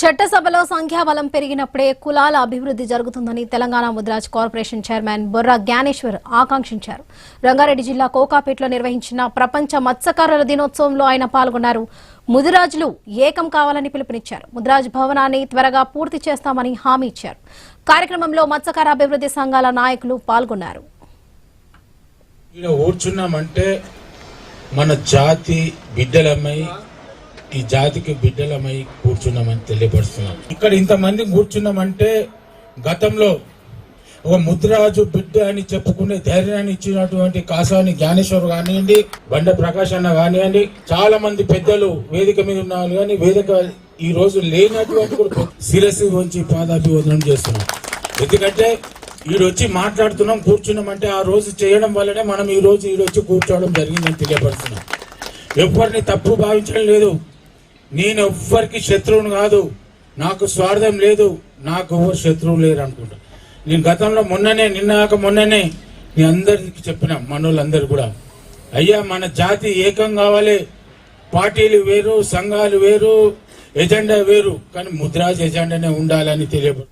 చట్టసభలో సంఖ్యాబలం పెరిగినప్పుడే కులాల అభివృద్ధి జరుగుతుందని తెలంగాణ ముద్రాజ్ కార్పొరేషన్ చైర్మన్ బొర్రా జ్ఞానేశ్వర్ ఆకాంక్షించారు. రంగారెడ్డి జిల్లా కోకాపేటలో నిర్వహించిన ప్రపంచ మత్స్యకారుల దినోత్సవంలో ఆయన పాల్గొన్నారు. ముదిరాజులు ఏకం కావాలని పిలుపునిచ్చారు. ముద్రాజ్ భవనాన్ని త్వరగా పూర్తి చేస్తామని హామీ ఇచ్చారు. కార్యక్రమంలో మత్స్యకార అభివృద్ధి సంఘాల నాయకులు పాల్గొన్నారు. మన జాతి బిడ్డలమై ఈ జాతికి బిడ్డలమై కూర్చున్నామని తెలియపరుస్తున్నాం. ఇక్కడ ఇంతమంది కూర్చున్నామంటే గతంలో ఒక ముద్రాజు బిడ్డ అని చెప్పుకునే ధైర్యాన్ని ఇచ్చినటువంటి కాసాని జ్ఞానేశ్వర్ కానివ్వండి, బండ ప్రకాష్ అన్న కానివ్వండి, చాలా మంది పెద్దలు వేదిక మీద ఉన్న వాళ్ళు కానీ వేదిక ఈ రోజు లేనటువంటి కూడా శిరస్సు వంచి పాదాభివందనం చేస్తున్నాం. ఎందుకంటే ఈడొచ్చి మాట్లాడుతున్నాం, కూర్చున్నామంటే ఆ రోజు చేయడం వల్లనే మనం ఈ రోజు ఈడొచ్చి కూర్చోవడం జరిగిందని తెలియపరుస్తున్నాం. ఎవరిని తప్పు భావించడం లేదు. నేను ఎవ్వరికి శత్రువును కాదు, నాకు స్వార్థం లేదు, నాకు ఎవరు శత్రువు లేరు అనుకుంటా. నేను గతంలో మొన్ననే నీ అందరికి చెప్పిన మనోళ్ళందరూ కూడా, అయ్యా మన జాతి ఏకం కావాలి, పార్టీలు వేరు, సంఘాలు వేరు, ఎజెండా వేరు, కానీ ముద్రాజ్ ఎజెండానే ఉండాలని తెలియపడు.